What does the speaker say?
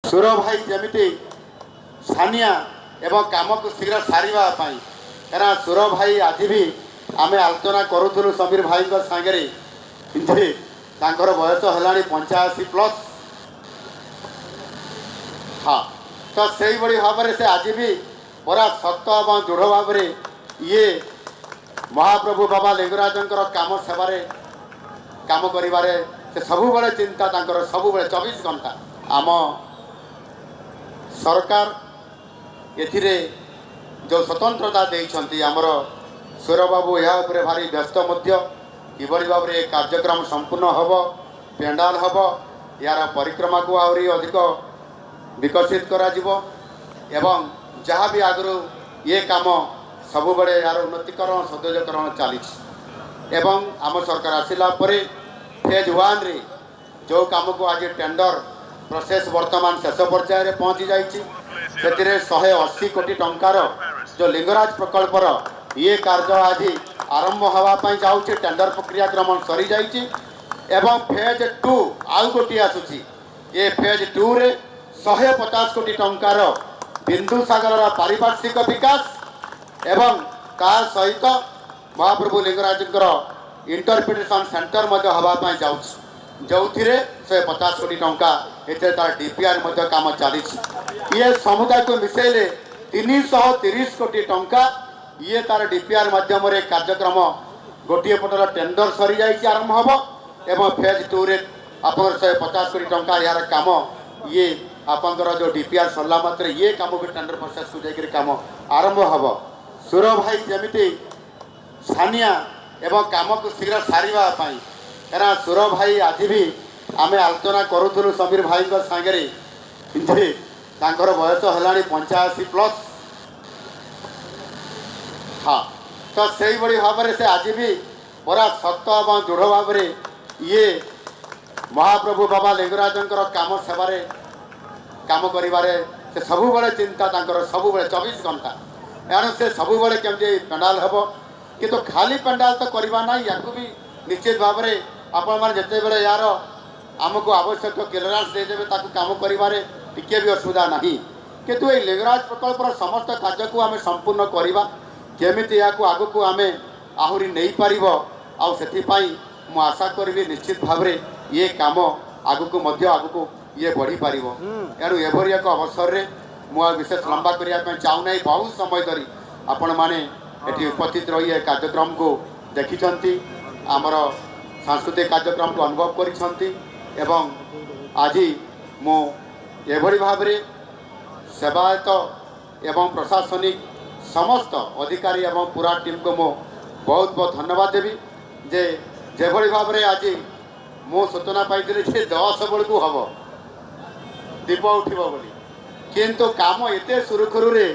ସୁର ଭାଇ ଯେମିତି ସାନିଆ ଏବଂ କାମକୁ ଶୀଘ୍ର ସାରିବା ପାଇଁ, କାରଣ ସୁର ଭାଇ ଆଜି ବି ଆମେ ଆଲୋଚନା କରୁଥିଲୁ ସମୀର ଭାଇଙ୍କ ସାଙ୍ଗରେ ଯେ ତାଙ୍କର ବୟସ ହେଲାଣି 85+। ହଁ, ତ ସେଇଭଳି ଭାବରେ ସେ ଆଜି ବି ପୁରା ଶକ୍ତ ଏବଂ ଦୃଢ଼ ଭାବରେ ଇଏ ମହାପ୍ରଭୁ ବାବା ଲିଙ୍ଗରାଜଙ୍କର କାମ ସେବାରେ କାମ କରିବାରେ ସେ ସବୁବେଳେ ଚିନ୍ତା ତାଙ୍କର, ସବୁବେଳେ 24 ଘଣ୍ଟା। ଆମ ସରକାର ଏଥିରେ ଯେଉଁ ସ୍ୱତନ୍ତ୍ରତା ଦେଇଛନ୍ତି, ଆମର ସୁରବାବୁ ଏହା ଉପରେ ଭାରି ବ୍ୟସ୍ତ ମଧ୍ୟ। କିଭଳି ଭାବରେ ଏ କାର୍ଯ୍ୟକ୍ରମ ସମ୍ପୂର୍ଣ୍ଣ ହେବ, ପେଣ୍ଡାଲ ହେବ, ଏହାର ପରିକ୍ରମାକୁ ଆହୁରି ଅଧିକ ବିକଶିତ କରାଯିବ ଏବଂ ଯାହା ବି ଆଗରୁ ଇଏ କାମ ସବୁବେଳେ ଏହାର ଉନ୍ନତିକରଣ ସୌନ୍ଦର୍ଯ୍ୟକରଣ ଚାଲିଛି। ଏବଂ ଆମ ସରକାର ଆସିଲା ପରେ ଫେଜ୍ 1ରେ ଯେଉଁ କାମକୁ ଆଜି ଟେଣ୍ଡର ପ୍ରୋସେସ୍ ବର୍ତ୍ତମାନ ଶେଷ ପର୍ଯ୍ୟାୟରେ ପହଞ୍ଚି ଯାଇଛି, ସେଥିରେ 180 କୋଟି ଟଙ୍କାର ଯେଉଁ ଲିଙ୍ଗରାଜ ପ୍ରକଳ୍ପର ଇଏ କାର୍ଯ୍ୟ ଆଜି ଆରମ୍ଭ ହେବା ପାଇଁ ଯାଉଛି। ଟେଣ୍ଡର ପ୍ରକ୍ରିୟାକ୍ରମ ସରିଯାଇଛି ଏବଂ ଫେଜ୍ 2 ଆଉ ଗୋଟିଏ ଆସୁଛି। ଏ ଫେଜ୍ 2ରେ 150 କୋଟି ଟଙ୍କାର ବିନ୍ଦୁସାଗରର ପାରିପାର୍ଶ୍ୱିକ ବିକାଶ ଏବଂ ତା ସହିତ ମହାପ୍ରଭୁ ଲିଙ୍ଗରାଜଙ୍କର ଇଣ୍ଟରପ୍ରିଟେସନ୍ ସେଣ୍ଟର ମଧ୍ୟ ହେବା ପାଇଁ ଯାଉଛି, ଯେଉଁଥିରେ 150 କୋଟି ଟଙ୍କା ଏଥିରେ ତାର DPR ମଧ୍ୟ କାମ ଚାଲିଛି। ଇଏ ସମୁଦାୟକୁ ମିଶାଇଲେ 330 କୋଟି ଟଙ୍କା ଇଏ ତାର DPR ମାଧ୍ୟମରେ କାର୍ଯ୍ୟକ୍ରମ ଗୋଟିଏ ପଟର ଟେଣ୍ଡର ସରିଯାଇଛି, ଆରମ୍ଭ ହେବ ଏବଂ ଫେଜ୍ 2ରେ ଆପଣଙ୍କର 150 କୋଟି ଟଙ୍କା ଏହାର କାମ ଇଏ ଆପଣଙ୍କର ଯେଉଁ DPR ସରିଲା ମାତ୍ରେ ଇଏ କାମକୁ ଟେଣ୍ଡର ପ୍ରୋସେସ୍କୁ ଯାଇକରି କାମ ଆରମ୍ଭ ହେବ। ସୁର ଭାଇ ଯେମିତି ସାନିଆ ଏବଂ କାମକୁ ଶୀଘ୍ର ସାରିବା ପାଇଁ, କାରଣ ସୁର ଭାଇ ଆଜି ବି ଆମେ ଆଲୋଚନା କରୁଥିଲୁ ସମୀର ଭାଇଙ୍କ ସାଙ୍ଗରେ ଯେ ତାଙ୍କର ବୟସ ହେଲାଣି 85+। ହଁ, ତ ସେଇଭଳି ଭାବରେ ସେ ଆଜି ବି ପୁରା ଶକ୍ତ ଏବଂ ଦୃଢ଼ ଭାବରେ ଇଏ ମହାପ୍ରଭୁ ବାବା ଲିଙ୍ଗରାଜଙ୍କର କାମ ସେବାରେ କାମ କରିବାରେ ସେ ସବୁବେଳେ ଚିନ୍ତା ତାଙ୍କର, ସବୁବେଳେ 24 ଘଣ୍ଟା। ଏଣୁ ସେ ସବୁବେଳେ କେମିତି ପେଣ୍ଡାଲ ହେବ, କିନ୍ତୁ ଖାଲି ପେଣ୍ଡାଲ ତ କରିବା ନାହିଁ, ୟାକୁ ବି ନିଶ୍ଚିତ ଭାବରେ ଆପଣମାନେ ଯେତେବେଳେ ଏହାର ଆମକୁ ଆବଶ୍ୟକ କ୍ଲିୟରାନ୍ସ ଦେଇଦେବେ ତାକୁ କାମ କରିବାରେ ଟିକିଏ ବି ଅସୁବିଧା ନାହିଁ। କିନ୍ତୁ ଏଇ ଲିଙ୍ଗରାଜ ପ୍ରକଳ୍ପର ସମସ୍ତ କାର୍ଯ୍ୟକୁ ଆମେ ସମ୍ପୂର୍ଣ୍ଣ କରିବା, କେମିତି ଏହାକୁ ଆଗକୁ ଆମେ ଆହୁରି ନେଇପାରିବ। ଆଉ ସେଥିପାଇଁ ମୁଁ ଆଶା କରିବି ନିଶ୍ଚିତ ଭାବରେ ଇଏ କାମ ଆଗକୁ ମଧ୍ୟ ଆଗକୁ ଇଏ ବଢ଼ିପାରିବ। ଏଣୁ ଏଭଳି ଏକ ଅବସରରେ ମୁଁ ଆଉ ବିଶେଷ ଲମ୍ବା କରିବା ପାଇଁ ଚାହୁଁନାହିଁ। ବହୁତ ସମୟ ଧରି ଆପଣମାନେ ଏଠି ଉପସ୍ଥିତ ରହି ଏ କାର୍ଯ୍ୟକ୍ରମକୁ ଦେଖିଛନ୍ତି, ଆମର ସାଂସ୍କୃତିକ କାର୍ଯ୍ୟକ୍ରମକୁ ଅନୁଭବ କରିଛନ୍ତି ଏବଂ ଆଜି ମୁଁ ଏଭଳି ଭାବରେ ସେବାୟତ ଏବଂ ପ୍ରଶାସନିକ ସମସ୍ତ ଅଧିକାରୀ ଏବଂ ପୁରା ଟିମ୍କୁ ମୁଁ ବହୁତ ବହୁତ ଧନ୍ୟବାଦ ଦେବି ଯେ ଯେଭଳି ଭାବରେ ଆଜି ମୁଁ ସୂଚନା ପାଇଥିଲି ଯେ 10 ବେଳକୁ ହେବ ଦୀପ ଉଠିବ ବୋଲି, କିନ୍ତୁ କାମ ଏତେ ସୁରୁଖୁରୁରେ